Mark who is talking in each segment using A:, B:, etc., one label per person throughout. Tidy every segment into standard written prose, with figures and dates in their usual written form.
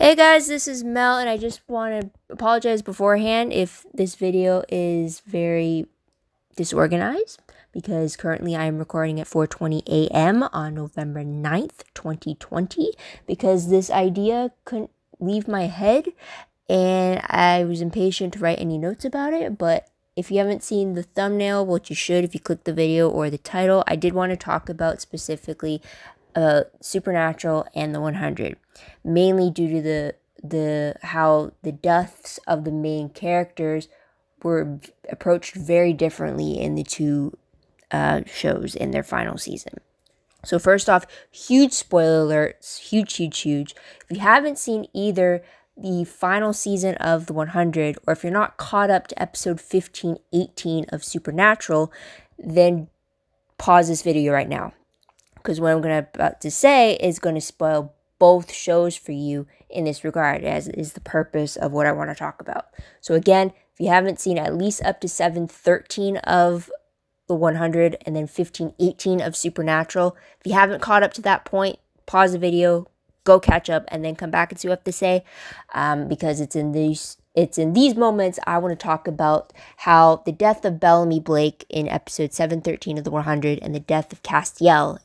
A: Hey guys, this is Mel, and I just want to apologize beforehand if this video is very disorganized, because currently I am recording at 4:20 a.m. on November 9th, 2020, because this idea couldn't leave my head, and I was impatient to write any notes about it. But if you haven't seen the thumbnail, which you should if you click the video, or the title, I did want to talk about specifically Supernatural and the 100, mainly due to the how the deaths of the main characters were approached very differently in the two shows in their final season. So first off, huge spoiler alerts, huge. If you haven't seen either the final season of the 100, or if you're not caught up to episode 15, 18 of Supernatural, then pause this video right now, because what I'm about to say is going to spoil both shows for you in this regard, as is the purpose of what I want to talk about. So again, if you haven't seen at least up to 7:13 of the 100 and then 15:18 of Supernatural, if you haven't caught up to that point, pause the video, go catch up, and then come back and see what I have to say, because it's in these moments I want to talk about how the death of Bellamy Blake in episode 7:13 of the 100 and the death of Castiel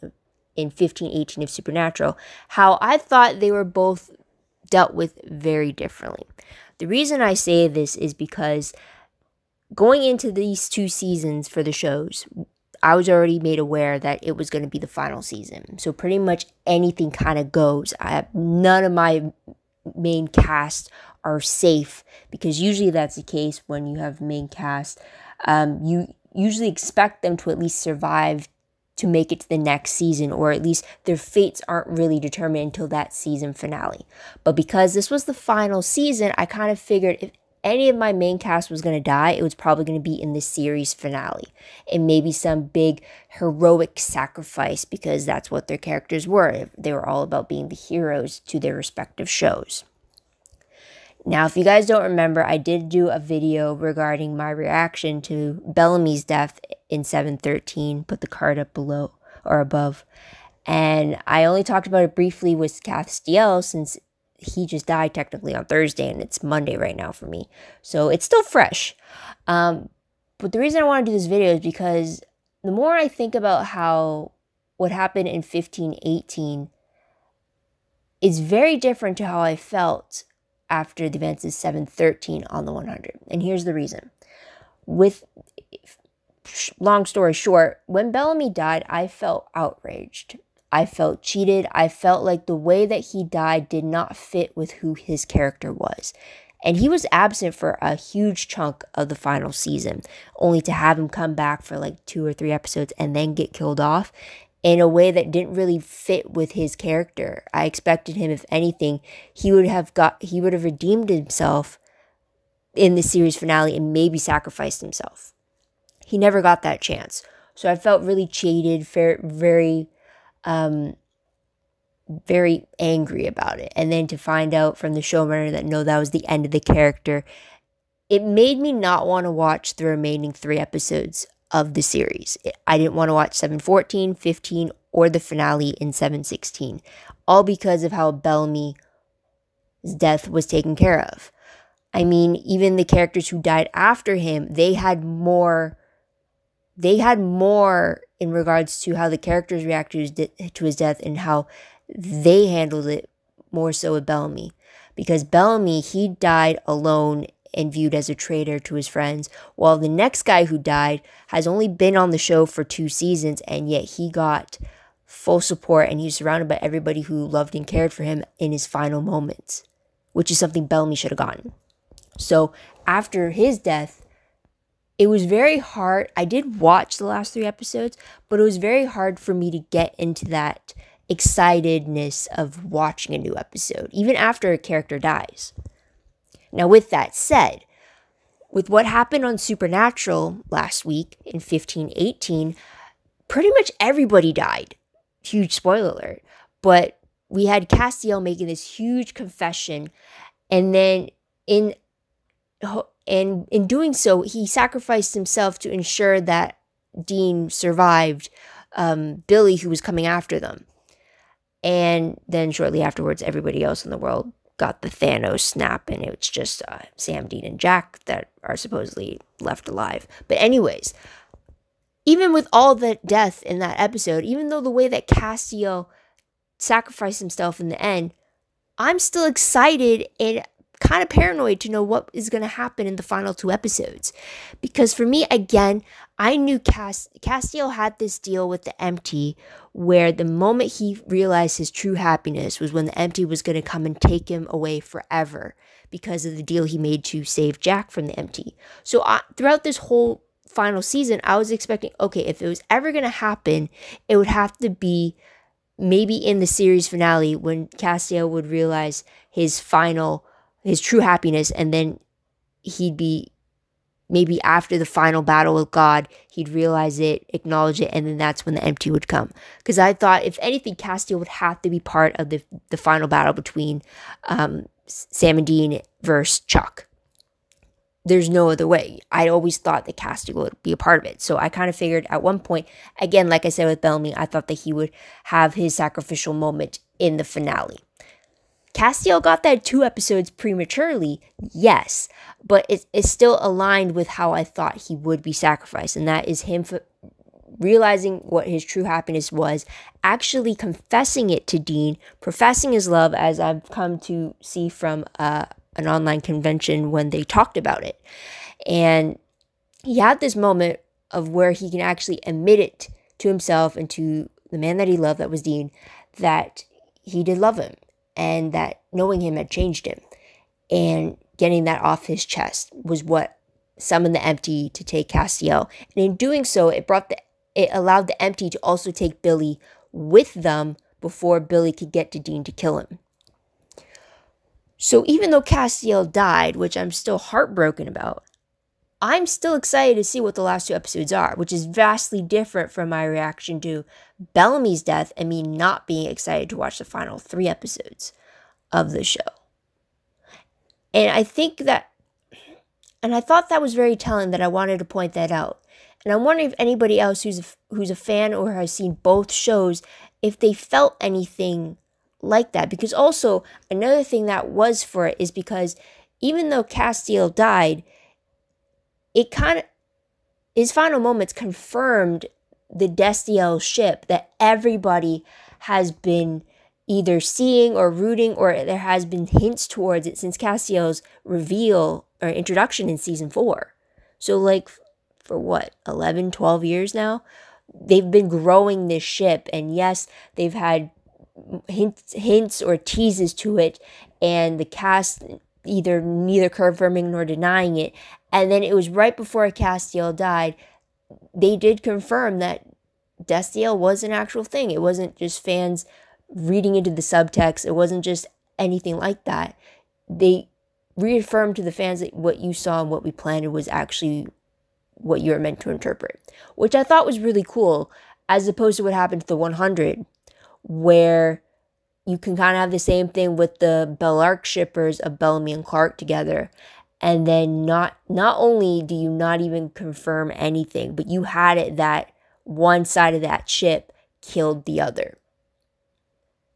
A: in 15:18 of Supernatural, how I thought they were both dealt with very differently. The reason I say this is because going into these two seasons for the shows, I was already made aware that it was going to be the final season. So pretty much anything kind of goes. None of my main cast are safe, because usually that's the case when you have main cast. You usually expect them to at least survive to make it to the next season, or at least their fates aren't really determined until that season finale. But because this was the final season, I kind of figured if any of my main cast was going to die, it was probably going to be in the series finale, and maybe some big heroic sacrifice, because that's what their characters were. They were all about being the heroes to their respective shows. Now, if you guys don't remember, I did do a video regarding my reaction to Bellamy's death in 7:13. Put the card up below or above. And I only talked about it briefly with Castiel, since he just died technically on Thursday and it's Monday right now for me. So it's still fresh. But the reason I want to do this video is because the more I think about what happened in 15:18 is very different to how I felt after the events of 7:13 on the 100. And here's the reason. Long story short, when Bellamy died, I felt outraged. I felt cheated. I felt like the way that he died did not fit with who his character was. And he was absent for a huge chunk of the final season, only to have him come back for like 2 or 3 episodes and then get killed off in a way that didn't really fit with his character. I expected him, if anything, he would have redeemed himself in the series finale and maybe sacrificed himself. He never got that chance. So I felt really cheated, very angry about it. And then to find out from the showrunner that no, that was the end of the character, it made me not want to watch the remaining 3 episodes of the series. I didn't want to watch 7:14, 15, or the finale in 7:16, all because of how Bellamy's death was taken care of. I mean, even the characters who died after him, they had more in regards to how the characters reacted to his death and how they handled it, more so with Bellamy. Because Bellamy, he died alone and viewed as a traitor to his friends, while the next guy who died has only been on the show for 2 seasons, and yet he got full support and he was surrounded by everybody who loved and cared for him in his final moments, which is something Bellamy should have gotten. So after his death, it was very hard. I did watch the last 3 episodes, but it was very hard for me to get into that excitedness of watching a new episode, even after a character dies. Now, with that said, with what happened on Supernatural last week in 15:18, pretty much everybody died. Huge spoiler alert. But we had Castiel making this huge confession, and then in doing so, he sacrificed himself to ensure that Dean survived Billy, who was coming after them. And then shortly afterwards, everybody else in the world got the Thanos snap, and it's just Sam, Dean, and Jack that are supposedly left alive. But anyways, even with all the death in that episode, even though the way that Castiel sacrificed himself in the end, I'm still excited and kind of paranoid to know what is going to happen in the final 2 episodes. Because for me, again, I knew Castiel had this deal with the Empty, where the moment he realized his true happiness was when the Empty was going to come and take him away forever because of the deal he made to save Jack from the Empty. So throughout this whole final season, I was expecting, okay, if it was ever going to happen, it would have to be maybe in the series finale when Castiel would realize his true happiness, and then he'd be, maybe after the final battle with God, he'd realize it, acknowledge it, and then that's when the Empty would come. Because I thought, if anything, Castiel would have to be part of the final battle between Sam and Dean versus Chuck. There's no other way. I always thought that Castiel would be a part of it. So I kind of figured at one point, again, like I said with Bellamy, I thought that he would have his sacrificial moment in the finale. Castiel got that 2 episodes prematurely, yes, but it's still aligned with how I thought he would be sacrificed, and that is him realizing what his true happiness was, actually confessing it to Dean, professing his love, as I've come to see from an online convention when they talked about it. And he had this moment of where he can actually admit it to himself and to the man that he loved, that was Dean, that he did love him, and that knowing him had changed him. And getting that off his chest was what summoned the Empty to take Castiel. And in doing so, it allowed the Empty to also take Billy with them before Billy could get to Dean to kill him. So even though Castiel died, which I'm still heartbroken about, I'm still excited to see what the last 2 episodes are, which is vastly different from my reaction to Bellamy's death and me not being excited to watch the final 3 episodes of the show. And I think that, and I thought that was very telling, that I wanted to point that out. And I'm wondering if anybody else who's a fan or has seen both shows, if they felt anything like that. Because also, another thing that was for it is because even though Castiel died, it kind of, his final moments confirmed the Destiel ship that everybody has been either seeing or rooting, or there has been hints towards it since Castiel's reveal or introduction in season 4. So like for what, 11, 12 years now, they've been growing this ship, and yes, they've had hints or teases to it, and the cast neither confirming nor denying it. And then it was right before Castiel died, they did confirm that Destiel was an actual thing. It wasn't just fans reading into the subtext. It wasn't just anything like that. They reaffirmed to the fans that what you saw and what we planned was actually what you were meant to interpret, which I thought was really cool, as opposed to what happened to the 100, where you can kind of have the same thing with the Bellarke shippers of Bellamy and Clark together, and then not only do you not even confirm anything, but you had it that one side of that ship killed the other,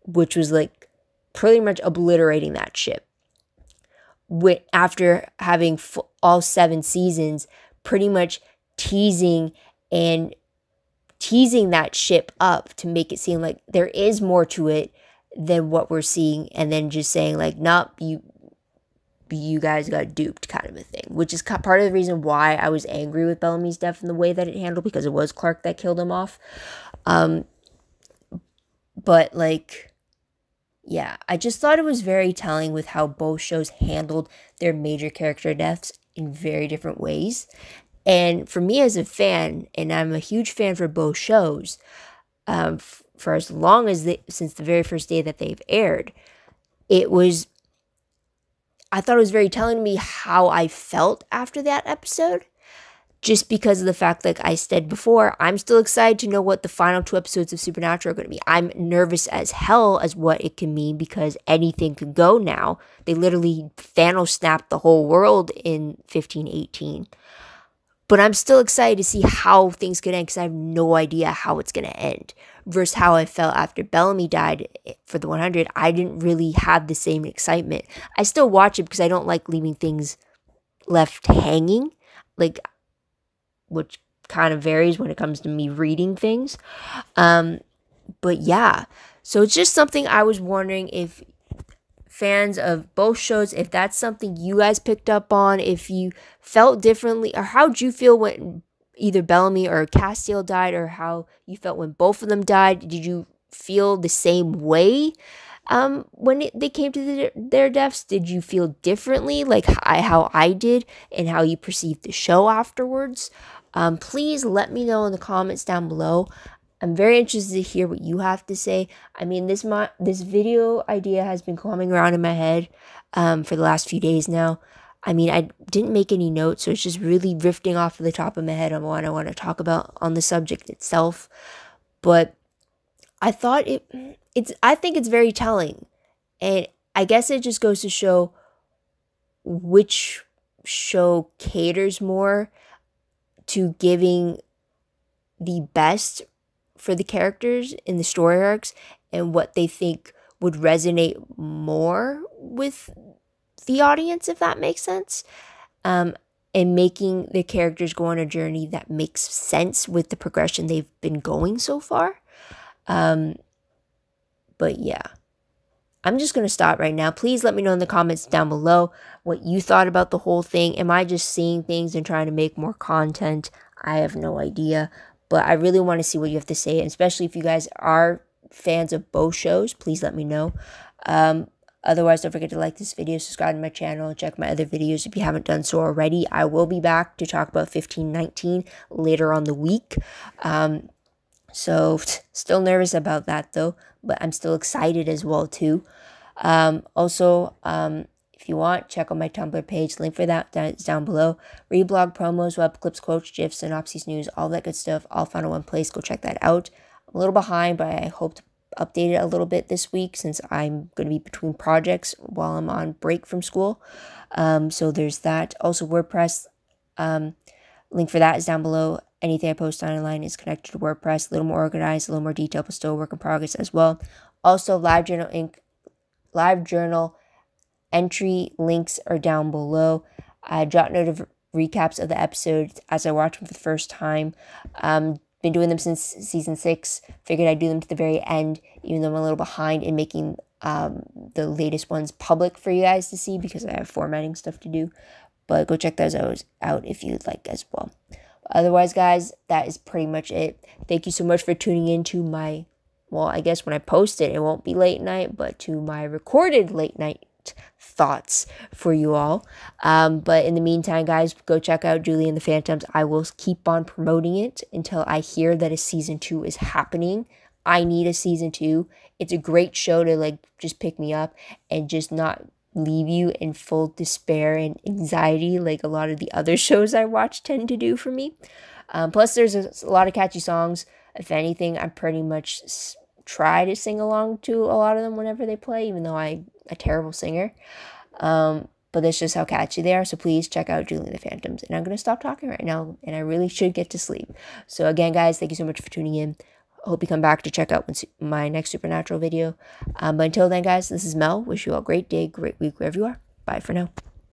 A: which was like pretty much obliterating that ship. After having all 7 seasons, pretty much teasing that ship up to make it seem like there is more to it than what we're seeing, and then just saying like, nope, you guys got duped, kind of a thing, which is part of the reason why I was angry with Bellamy's death and the way that it handled, because it was Clark that killed him off. But like, yeah, I just thought it was very telling with how both shows handled their major character deaths in very different ways. And for me as a fan, and I'm a huge fan for both shows, for as long as since the very first day that they've aired, I thought it was very telling to me how I felt after that episode, just because of the fact, like I said before, I'm still excited to know what the final 2 episodes of Supernatural are going to be. I'm nervous as hell as what it can mean, because anything could go now. They literally Thanos snapped the whole world in 1518. But I'm still excited to see how things could end because I have no idea how it's going to end. Versus how I felt after Bellamy died for the 100. I didn't really have the same excitement. I still watch it because I don't like leaving things left hanging. Like, which kind of varies when it comes to me reading things. But yeah. So it's just something I was wondering if fans of both shows, if that's something you guys picked up on, if you felt differently, or how'd you feel when either Bellamy or Castiel died, or how you felt when both of them died. Did you feel the same way when they came to their deaths? Did you feel differently, like how I did, and how you perceived the show afterwards? Please let me know in the comments down below. I'm very interested to hear what you have to say. I mean, this video idea has been coming around in my head for the last few days now. I mean, I didn't make any notes, so it's just really drifting off of the top of my head on what I want to talk about on the subject itself. But I thought I think it's very telling. And I guess it just goes to show which show caters more to giving the best for the characters in the story arcs and what they think would resonate more with the audience, if that makes sense, and making the characters go on a journey that makes sense with the progression they've been going so far. But yeah, I'm just going to stop right now. Please let me know in the comments down below what you thought about the whole thing. Am I just seeing things and trying to make more content? I have no idea, but I really want to see what you have to say, and especially if you guys are fans of both shows, please let me know. Otherwise, don't forget to like this video, subscribe to my channel, and check my other videos if you haven't done so already. I will be back to talk about 1519 later on the week. So still nervous about that though, but I'm still excited as well too. Also, if you want, check out my Tumblr page. Link for that is down below. Read blog promos, web clips, quotes, gifs, synopses, news, all that good stuff, all found in one place. Go check that out. I'm a little behind, but I hope to update it a little bit this week since I'm going to be between projects while I'm on break from school. So there's that. Also, WordPress, link for that is down below. Anything I post online is connected to WordPress. A little more organized, a little more detailed, but still a work in progress as well. Also, live journal entry links are down below. I jot note of recaps of the episodes as I watch them for the first time. Been doing them since season 6. Figured I'd do them to the very end, even though I'm a little behind in making the latest ones public for you guys to see because I have formatting stuff to do. But go check those out if you'd like as well. Otherwise, guys, that is pretty much it. Thank you so much for tuning in to my, well, I guess when I post it, it won't be late night, but to my recorded late night thoughts for you all. But in the meantime, guys, go check out Julie and the Phantoms. I will keep on promoting it until I hear that a season 2 is happening. I need a season 2. It's a great show to like just pick me up and just not leave you in full despair and anxiety like a lot of the other shows I watch tend to do for me. Plus, there's a lot of catchy songs. If anything, I pretty much try to sing along to a lot of them whenever they play, even though I'm a terrible singer. But that's just how catchy they are. So please check out Julie and the Phantoms. And I'm going to stop talking right now, and I really should get to sleep. So again, guys, thank you so much for tuning in. I hope you come back to check out my next Supernatural video. But until then, guys, this is Mel. Wish you all a great day, great week, wherever you are. Bye for now.